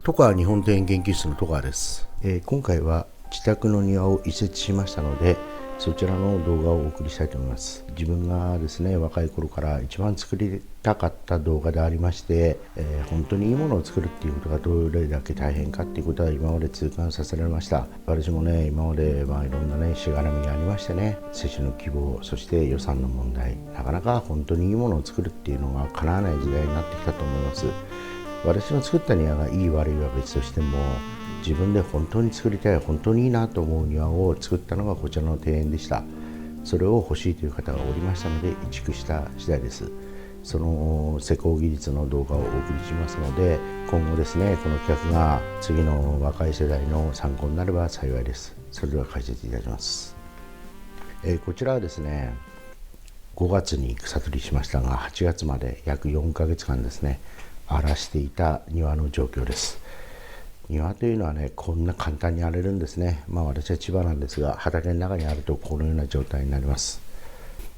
戸川日本庭園研究室の戸川です。今回は自宅の庭を移設しましたので、そちらの動画をお送りしたいと思います。自分がですね、若い頃から一番作りたかった動画でありまして、本当にいいものを作るっていうことがどれだけ大変かっていうことは今まで痛感させられました。私もね、今までいろんなね、しがらみがありましてね、接種の希望、そして予算の問題、なかなか本当にいいものを作るっていうのが叶わない時代になってきたと思います。私の作った庭がいい悪いは別としても、自分で本当に作りたい、本当にいいなと思う庭を作ったのがこちらの庭園でした。それを欲しいという方がおりましたので移築した次第です。その施工技術の動画をお送りしますので、今後ですね、この企画が次の若い世代の参考になれば幸いです。それでは解説いたします。こちらはですね、5月に草取りしましたが、8月まで約4ヶ月間ですね、荒らしていた庭の状況です。庭というのはね、こんな簡単に荒れるんですね。私は千葉なんですが、畑の中にあるとこのような状態になります。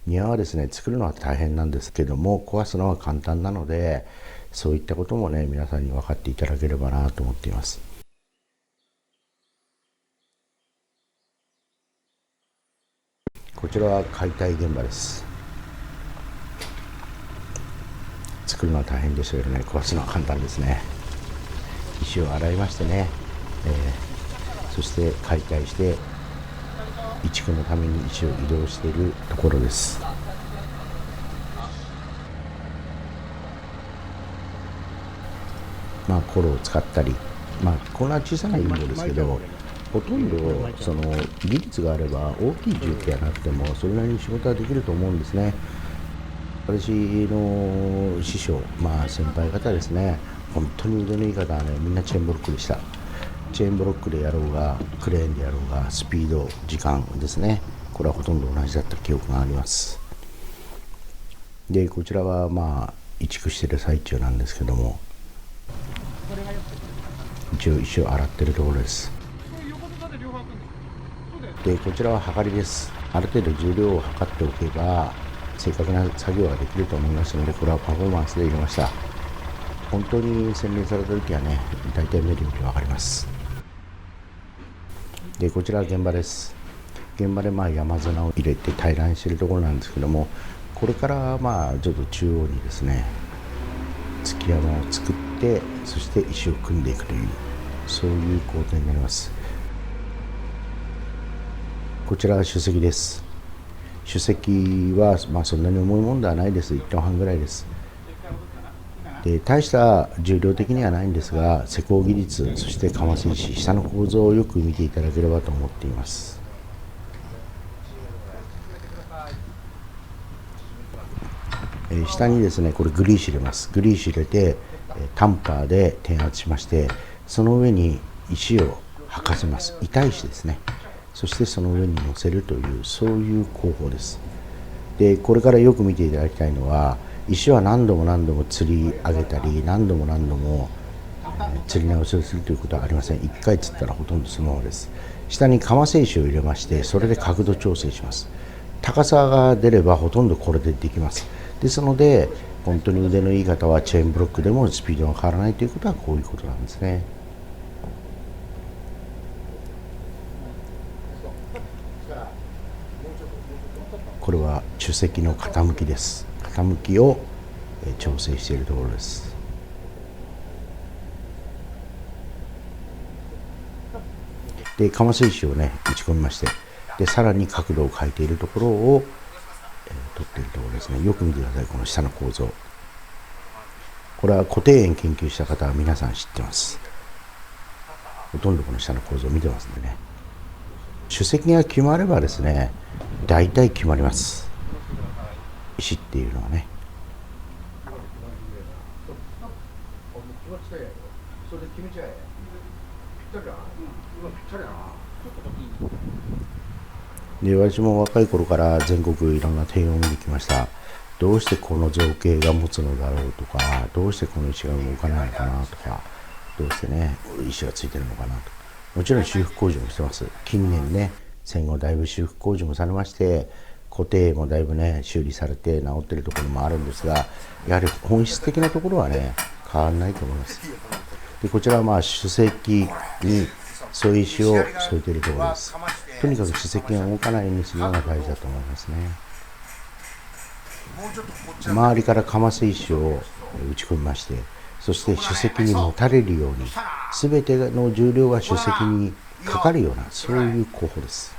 庭はですね、作るのは大変なんですけども、壊すのは簡単なので、そういったこともね、皆さんに分かっていただければなと思っています。こちらは解体現場です。作るのは大変でしたけどね、壊すのは簡単ですね。石を洗いましてね、そして解体して移築のために石を移動しているところです。コロを使ったり、こんな小さな芋ですけど、ほとんどその技術があれば大きい重機がなくてもそれなりに仕事はできると思うんですね。私の師匠、先輩方ですね、本当に腕のいい方はね、みんなチェーンブロックでした。チェーンブロックでやろうがクレーンでやろうが、スピード、時間ですね、これはほとんど同じだった記憶があります。でこちらは移築している最中なんですけども、一応石を洗っているところです。でこちらははかりです。ある程度重量を測っておけば正確な作業ができると思いますので、これはパフォーマンスで入れました。本当に洗練された時はね、大体目で見て分かります。でこちらは現場です。現場で山砂を入れて平らにしているところなんですけども、これからちょっと中央にですね、築山を作って、そして石を組んでいくという、そういう工程になります。こちらは首席です。首席はそんなに重いものではないです。1トン半ぐらいです。で大した重量的にはないんですが、施工技術、そしてかませ石、下の構造をよく見ていただければと思っています。下にですね、これグリーシュ入れます。グリーシュ入れてタンパーで転圧しまして、その上に石を履かせます。板石ですね。そしてその上に乗せるという、そういう工法です。でこれからよく見ていただきたいのは、石は何度も何度も吊り上げたり、何度も何度も吊り直しをするということはありません。1回吊ったらほとんどそのままです。下にかませ石を入れまして、それで角度調整します。高さが出ればほとんどこれでできます。ですので、本当に腕のいい方はチェーンブロックでもスピードが変わらないということはこういうことなんですね。これは主席の傾きです。傾きを調整しているところです。でかませ石をね打ち込みまして、でさらに角度を変えているところを、取っているところですね。よく見てください、この下の構造。これは固定円研究した方は皆さん知ってます。ほとんどこの下の構造を見てますんでね。主席が決まればですね、大体決まります。石っていうのはね。で私も若い頃から全国いろんな庭園を見に来ました。どうしてこの造形が持つのだろうとか、どうしてこの石が動かないのかなとか、どうしてね石がついてるのかなと。もちろん修復工事もしてます。近年ね、戦後だいぶ修復工事もされまして、固定もだいぶね修理されて治ってるところもあるんですが、やはり本質的なところはね変わらないと思います。でこちらは主石に添え石を添えているところです。とにかく主石が動かないようにするのが大事だと思いますね。周りからかませ石を打ち込みまして、そして主石にもたれるように全ての重量が主石にかかるような、そういう工法です。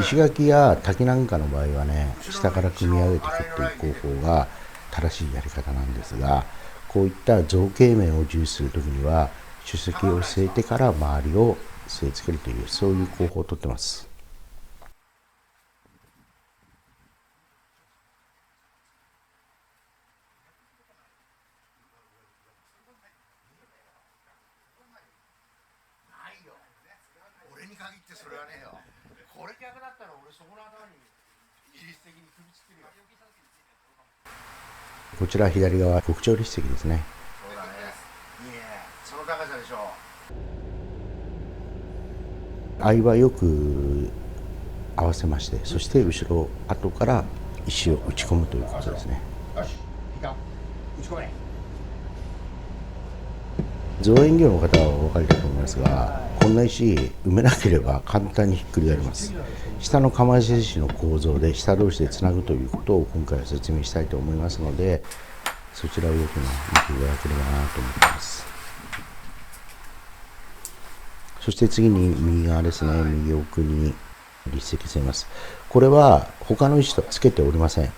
石垣や滝なんかの場合はね、下から組み上げて掘っていく工法が正しいやり方なんですが、こういった造形面を重視するときには主石を据えてから周りを据え付けるという、そういう工法をとってます。俺に限ってそれはねえよ。これ逆だったら俺そこの頭に自律的に首つってるよ。こちら左側、国鳥立石ですね。そうだね。いいね。その高さでしょう。合はよく合わせまして、そして後ろ後から石を打ち込むということですね。よし、いいか。打ち込め。造園業の方はお分かりだと思いますが、こんな石埋めなければ簡単にひっくり返ります。下のかませ石の構造で下同士でつなぐということを今回は説明したいと思いますので、そちらをよく見ていただければなと思っています。そして次に右側ですね、右奥に立石しています。これは他の石とつけておりません。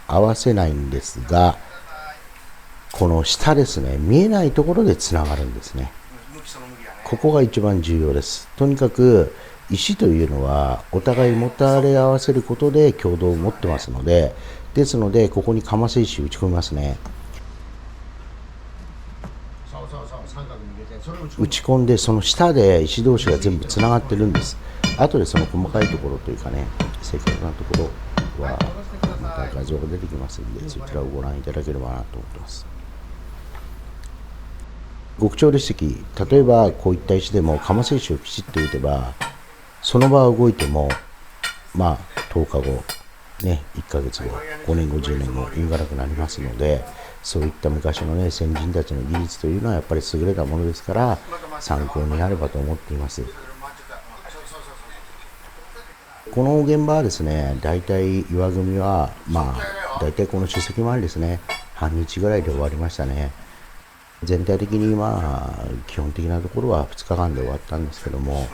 合わせないんですが、この下ですね、見えないところでつながるんですね。ここが一番重要です。とにかく石というのはお互いもたれ合わせることで共同を持ってますので、ですのでここにかませ石を打ち込みますね。打ち込んで、その下で石同士が全部つながってるんです。後でその細かいところというかね、正確なところはまた画像が出てきますので、そちらをご覧いただければなと思っています。極長立石、例えばこういった石でもかませ石をきちっと打てば、その場は動いても10日後、1ヶ月後、5年後、10年後動かなくなりますので、そういった昔の先人たちの技術というのはやっぱり優れたものですから、参考になればと思っています。この現場はですね、大体岩組みは大体この主石周りですね、半日ぐらいで終わりましたね。全体的に基本的なところは2日間で終わったんですけども、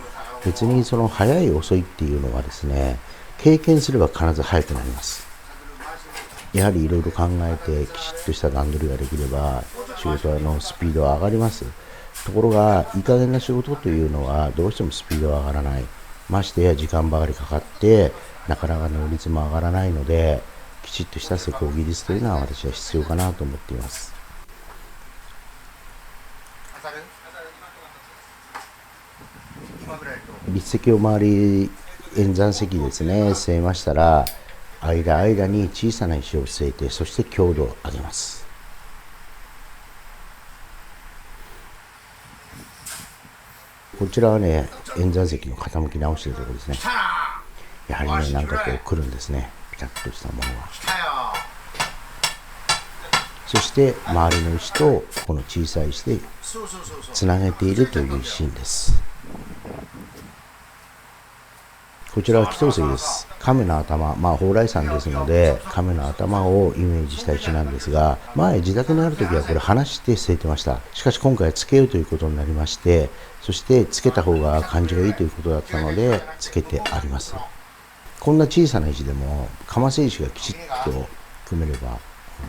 別にその早い遅いっていうのはですね、経験すれば必ず早くなります。やはりいろいろ考えてきちっとした段取りができれば仕事のスピードは上がります。ところがいい加減な仕事というのはどうしてもスピードは上がらない。ましてや時間ばかりかかってなかなか能率も上がらないので、きちっとした施工技術というのは私は必要かなと思っています。立石を周り演山石ですね、据えましたら、間に小さな石を据えて、そして強度を上げます。こちらはね、演山石の傾き直しているところですね。やはりね、なんかこう来るんですね、ピタッとしたものは。そして周りの石とこの小さい石でつなげているというシーンです。こちらは祈祷石です。亀の頭、蓬莱山ですので亀の頭をイメージした石なんですが、前自宅にある時はこれ離して据えてました。しかし今回はつけようということになりまして、そしてつけた方が感じがいいということだったのでつけてあります。こんな小さな石でもかませ石がきちっと組めれば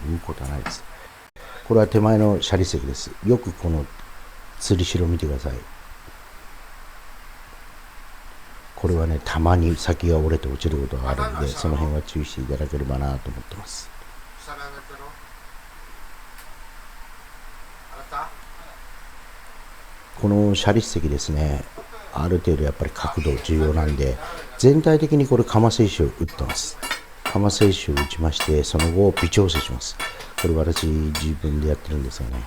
言うことはないです。これは手前の斜立石です。よくこの吊り代を見てください。これはね、たまに先が折れて落ちることがあるので、その辺は注意していただければなと思ってます。この斜立石ですね、ある程度やっぱり角度重要なんで、全体的にこれかませ石を打ってます。かませ石を打ちまして、その後微調整します。これ私自分でやってるんですよね。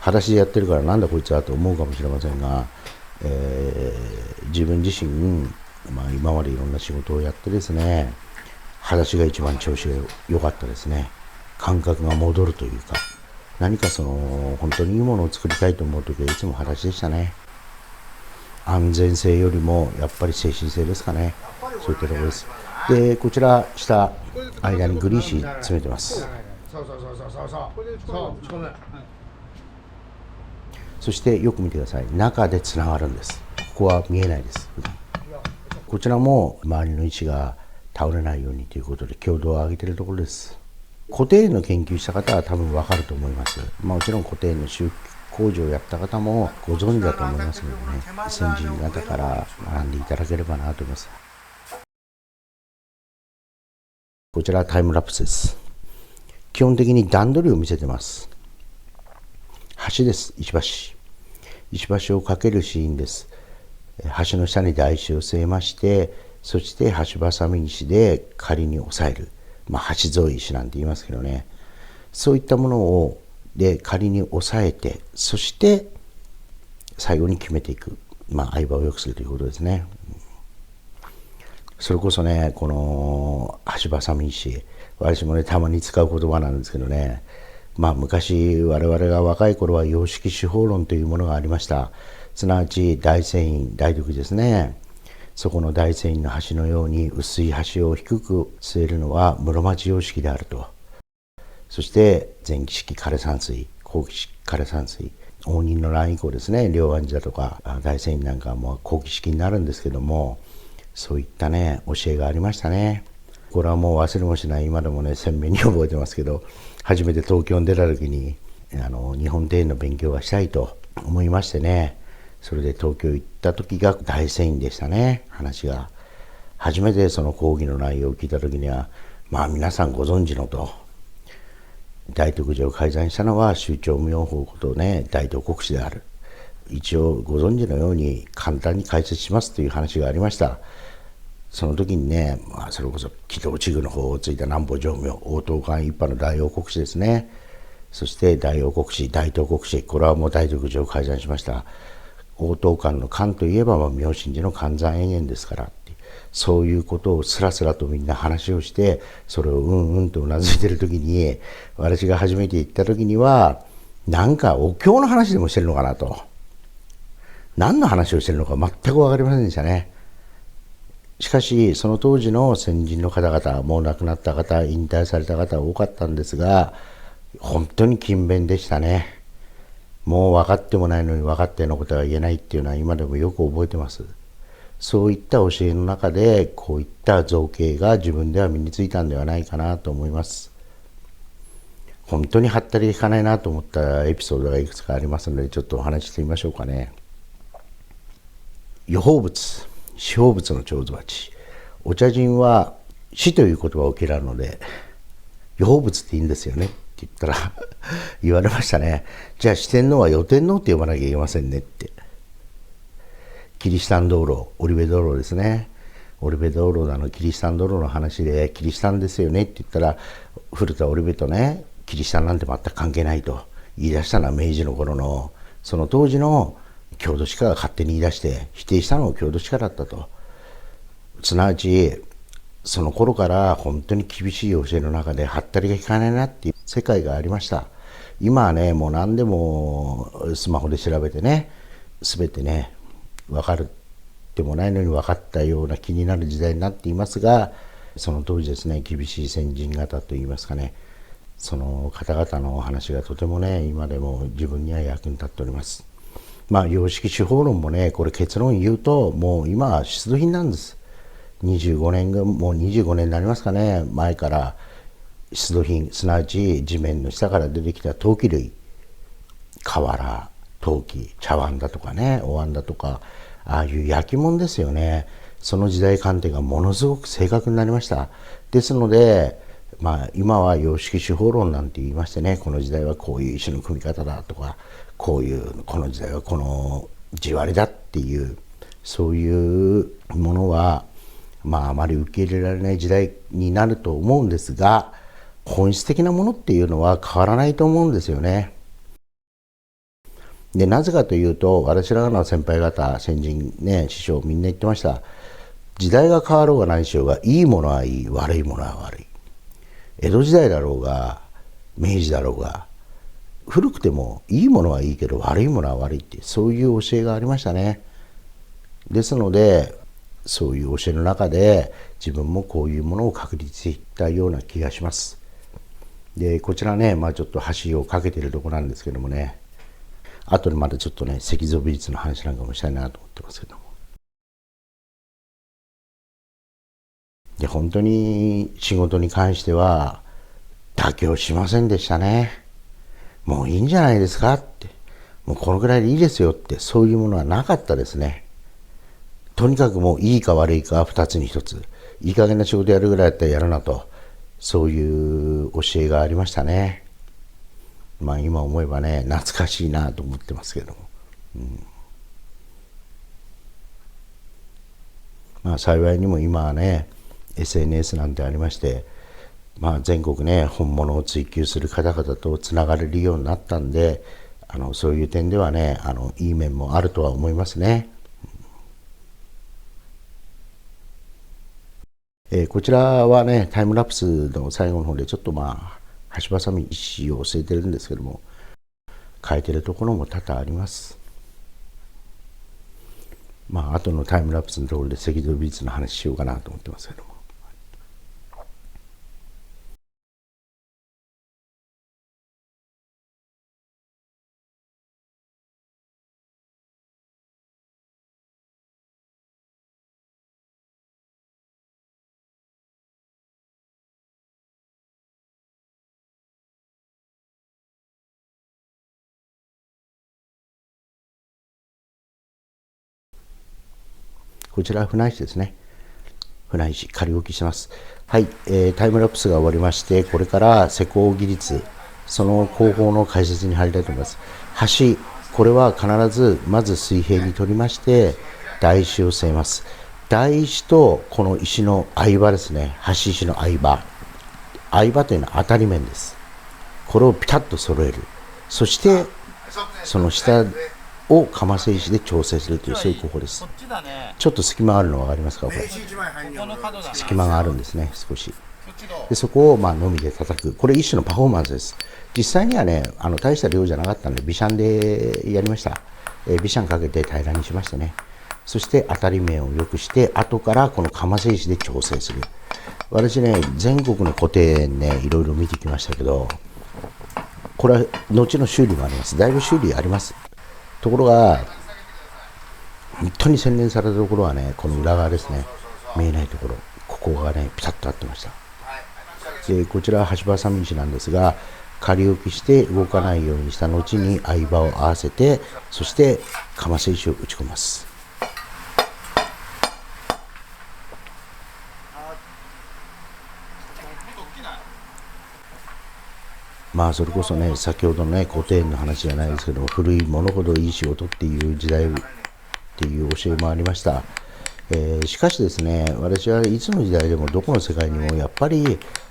裸足でやってるからなんだこいつはと思うかもしれませんが、自分自身、今までいろんな仕事をやってですね、裸足が一番調子が良かったですね。感覚が戻るというか、何か本当にいいものを作りたいと思う時はいつも裸足でしたね。安全性よりもやっぱり精神性ですかね。そういったところです。でこちら下間にグリーシー詰めてます。そしてよく見てください。中でつながるんです。ここは見えないです。こちらも周りの位置が倒れないようにということで強度を上げているところです。固定の研究した方は多分分かると思います。もちろん固定の修工事をやった方もご存知だと思いますのでね、先人方から学んでいただければなと思います。こちらはタイムラプスです。基本的に段取りを見せてます。橋です。石橋を架けるシーンです。橋の下に台紙を据えまして、そして橋ばさみ石で仮に押さえる、橋沿い石なんて言いますけどね、そういったものをで仮に押さえて、そして最後に決めていく、相場を良くするということですね。それこそね、この橋ばさみ石、私もねたまに使う言葉なんですけどね、昔我々が若い頃は様式手法論というものがありました。すなわち大船員、大徳ですね。そこの大船員の橋のように薄い橋を低く据えるのは室町様式であると。そして前期式枯山水、後期式枯山水、応仁の乱以降ですね、両安寺だとか大船員なんかはもう後期式になるんですけども、そういったね教えがありましたね。これはもう忘れもしない、今でもね鮮明に覚えてますけど、初めて東京に出た時に日本庭園の勉強がしたいと思いましてね、それで東京行った時が大船員でしたね。話が初めてその講義の内容を聞いた時には、皆さんご存知のと、大徳寺を開山したのは宗長妙法ことね大東国師である。一応ご存知のように簡単に解説しますという話がありました。その時にね、それこそ木戸治具の方をついた南方上明、応答館一派の大王国師ですね。そして大王国師、大東国師、これはもう大徳寺を開山しました。応答館の館といえば妙心寺の観山延々ですから、そういうことをスラスラとみんな話をして、それをうんうんとうなずいてる時に、私が初めて行った時にはなんかお経の話でもしてるのかなと、何の話をしてるのか全く分かりませんでしたね。しかしその当時の先人の方々、もう亡くなった方、引退された方多かったんですが、本当に勤勉でしたね。もう分かってもないのに分かったようなことが言えないっていうのは今でもよく覚えてます。そういった教えの中でこういった造形が自分では身についたんではないかなと思います。本当にはったりいかないなと思ったエピソードがいくつかありますので、ちょっとお話ししてみましょうかね。予報物、四方物の長寿鉢。お茶人は死という言葉を受けられるので、予報物っていいんですよねって言ったら言われましたね。じゃあ四天王は四天王って呼ばなきゃいけませんねって。キリシタン道路、織部道路ですね。織部道路のキリシタン道路の話で、キリシタンですよねって言ったら、古田織部とね、キリシタンなんて全く関係ないと言い出したのは明治の頃の、その当時の郷土史家が勝手に言い出して否定したのも郷土史家だったと。すなわちその頃から本当に厳しい教えの中ではったりが効かないなっていう世界がありました。今はね、もう何でもスマホで調べてね、全てね分かるでもないのに分かったような気になる時代になっていますが、その当時ですね、厳しい先人方といいますかね、その方々のお話がとてもね、今でも自分には役に立っております。様式手法論もね、これ結論言うと、もう今は出土品なんです。25年がもう25年になりますかね、前から出土品、すなわち地面の下から出てきた陶器類、瓦、陶器、茶碗だとかね、お椀だとか、ああいう焼き物ですよね。その時代鑑定がものすごく正確になりました。ですので、今は様式手法論なんて言いましてね、この時代はこういう石の組み方だとか、こういうこの時代はこの地割りだっていう、そういうものはあまり受け入れられない時代になると思うんですが、本質的なものっていうのは変わらないと思うんですよね。でなぜかというと、私らの先輩方、先人ね、師匠みんな言ってました。時代が変わろうが何しようが、いいものはいい、悪いものは悪い。江戸時代だろうが明治だろうが、古くてもいいものはいいけど悪いものは悪いって、そういう教えがありましたね。ですのでそういう教えの中で自分もこういうものを確立していったような気がします。でこちらね、ちょっと橋を架けているところなんですけどもね、あとでまたちょっとね石造美術の話なんかもしたいなと思ってますけども、で本当に仕事に関しては妥協しませんでしたね。もういいんじゃないですかって、もうこのぐらいでいいですよって、そういうものはなかったですね。とにかくもういいか悪いか2つに1つ、いい加減な仕事やるぐらいだったらやるなと、そういう教えがありましたね。今思えばね懐かしいなと思ってますけども、幸いにも今はね SNS なんてありまして、全国ね本物を追求する方々とつながれるようになったんで、そういう点ではねいい面もあるとは思いますね。こちらはねタイムラプスの最後の方でちょっと橋ばさみ石を据えてるんですけども、変えてるところも多々あります。後のタイムラプスのところで赤道美術の話しようかなと思ってますけども、こちらは船石ですね。船石仮置きします。はい、タイムラプスが終わりまして、これから施工技術、その工法の解説に入りたいと思います。橋、これは必ずまず水平に取りまして台石を据えます。台石とこの石の相場ですね、橋石の相場というのは当たり面です。これをピタッと揃える、そしてその下をかませ石で調整するという、そういう工法です。ちょっと隙間があるの分かりますか。これ隙間があるんですね、少し。でそこをのみで叩く、これ一種のパフォーマンスです。実際にはね大した量じゃなかったんでビシャンでやりました。ビシャンかけて平らにしましてね、そして当たり面を良くして後からこのかませ石で調整する。私ね全国の古典ねいろいろ見てきましたけど、これは後の修理もあります。だいぶ修理あります。ところが本当に洗練されたところはね、この裏側ですね、見えないところ、ここがねピタッと合ってました。でこちらは橋場さみ石なんですが、仮置きして動かないようにした後に相場を合わせて、そしてかませ石を打ち込みます。それこそね先ほどのね古典の話じゃないですけども、古いものほどいい仕事っていう時代っていう教えもありました。しかしですね、私はいつの時代でもどこの世界にもやっぱり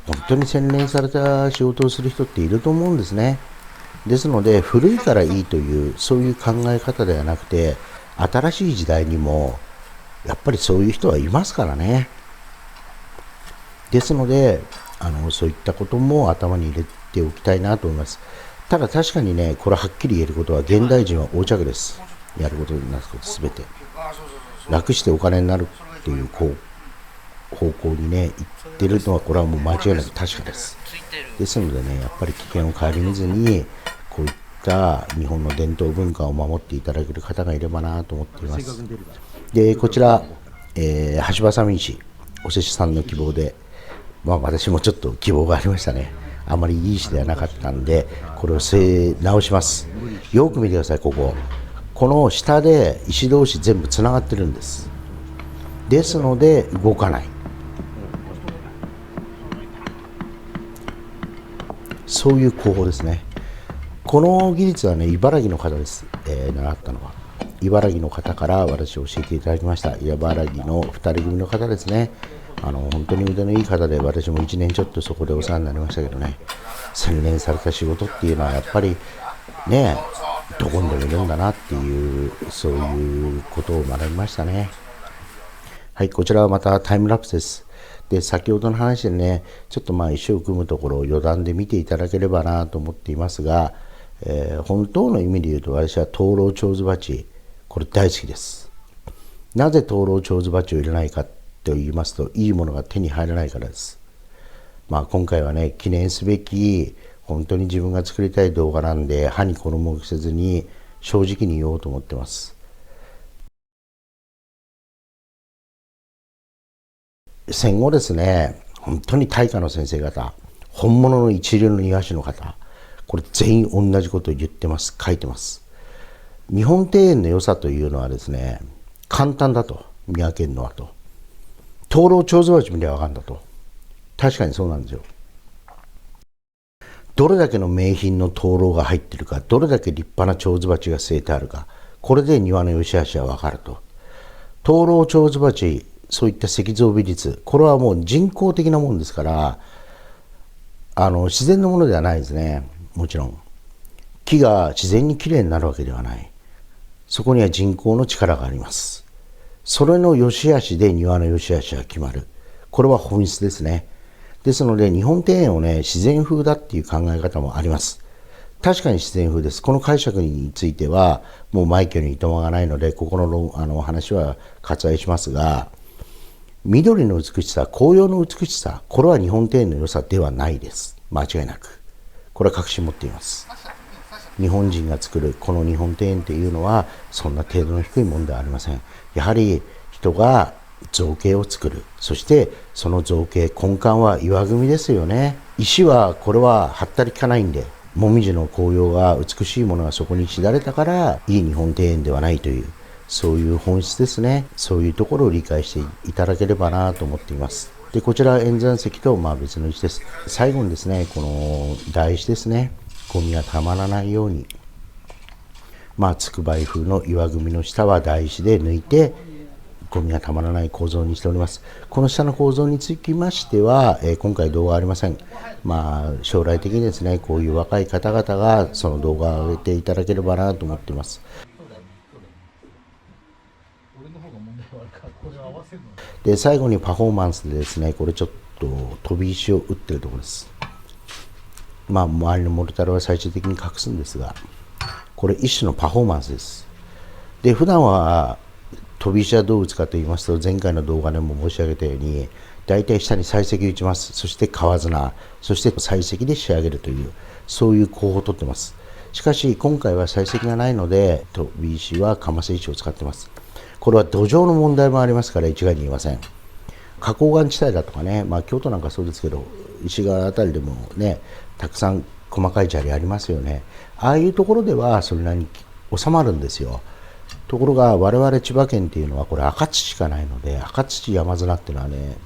本当に洗練された仕事をする人っていると思うんですね。ですので古いからいいというそういう考え方ではなくて、新しい時代にもやっぱりそういう人はいますからね。ですのでそういったことも頭に入れておきたいなと思います。ただ確かにね、これはっきり言えることは現代人は横着です。やることになることすべて楽してお金になるっていう方向にね行ってるのは、これはもう間違いなく確かです。ですのでね、やっぱり危険を顧みずにこういった日本の伝統文化を守っていただける方がいればなと思っています。でこちら、橋場さみ石、お施主さんの希望で、私もちょっと希望がありましたね。あまりいい石ではなかったんで、これを据え直します。よく見てください。この下で石同士全部つながってるんです。ですので動かない、そういう工法ですね。この技術はね茨城の方です。習ったのは茨城の方から私教えていただきました。茨城の2人組の方ですね。本当に腕のいい方で、私も1年ちょっとそこでお世話になりましたけどね、洗練された仕事っていうのはやっぱりねどこにでもいるんだなっていう、そういうことを学びましたね。はい、こちらはまたタイムラプスです。で先ほどの話でねちょっと石を組むところを余談で見ていただければなと思っていますが、本当の意味で言うと私は灯籠蝶子鉢、これ大好きです。なぜ灯籠蝶子鉢を入れないかと言いますと、いいものが手に入らないからです。今回はね、記念すべき本当に自分が作りたい動画なんで、歯に衣を着せずに正直に言おうと思ってます。戦後ですね、本当に大家の先生方、本物の一流の庭師の方、これ全員同じことを言ってます、書いてます。日本庭園の良さというのはですね、簡単だと、見分けるのはと。灯籠蝶子鉢見れば分かるんだと。確かにそうなんですよ。どれだけの名品の灯籠が入ってるか、どれだけ立派な蝶子鉢が据えてあるか、これで庭の良し悪しは分かると。灯籠蝶子鉢、そういった石造美術、これはもう人工的なものですから、自然のものではないですね。もちろん。木が自然にきれいになるわけではない。そこには人工の力があります。それの良し悪しで庭の良し悪しが決まる。これは本質ですね。ですので日本庭園をね、自然風だっていう考え方もあります。確かに自然風です。この解釈についてはもう枚挙にいとまがないので、ここのお話は割愛しますが、緑の美しさ、紅葉の美しさ、これは日本庭園の良さではないです。間違いなく。これは確信持っています。日本人が作るこの日本庭園というのはそんな程度の低いものではありません。やはり人が造形を作る。そしてその造形、根幹は岩組みですよね。石はこれははったり効かないんで、もみじの紅葉が美しいものがそこにしだれたからいい日本庭園ではないという、そういう本質ですね。そういうところを理解していただければなと思っています。で、こちら演山石と別の石です。最後にですね、この台石ですね、ゴミがたまらないように、つくばい風の岩組みの下は台石で抜いてゴミがたまらない構造にしております。この下の構造につきましては、今回動画ありません。将来的にですね、こういう若い方々がその動画を上げていただければなと思っています。で、最後にパフォーマンスでですね、これちょっと飛び石を打ってるところです。周りのモルタルは最終的に隠すんですが、これ一種のパフォーマンスです。で、普段は飛び石はどう打つかと言いますと、前回の動画でも申し上げたように、大体下に採石を打ちます。そして川綱、そして採石で仕上げるという、そういう工法をとっています。しかし今回は採石がないので、飛び石はかませ石を使っています。これは土壌の問題もありますから一概に言いません。花崗岩地帯だとかね、京都なんかそうですけど、石川あたりでもね、たくさん細かい砂利ありますよね。ああいうところではそれなりに収まるんですよ。ところが我々千葉県っていうのはこれ赤土しかないので、赤土山砂っていうのはね、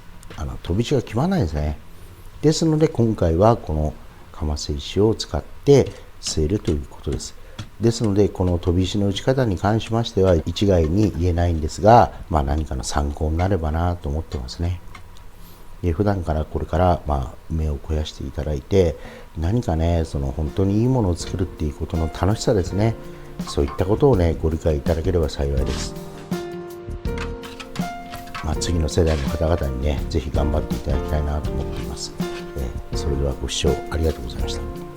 飛び石が決まらないんですね。ですので今回はこのかませ石を使って据えるということです。ですのでこの飛び石の打ち方に関しましては一概に言えないんですが、何かの参考になればなと思ってますね。普段からこれから目を肥やしていただいて、何かね、本当にいいものを作るっていうことの楽しさですね、そういったことをねご理解いただければ幸いです。次の世代の方々にねぜひ頑張っていただきたいなと思っています。それではご視聴ありがとうございました。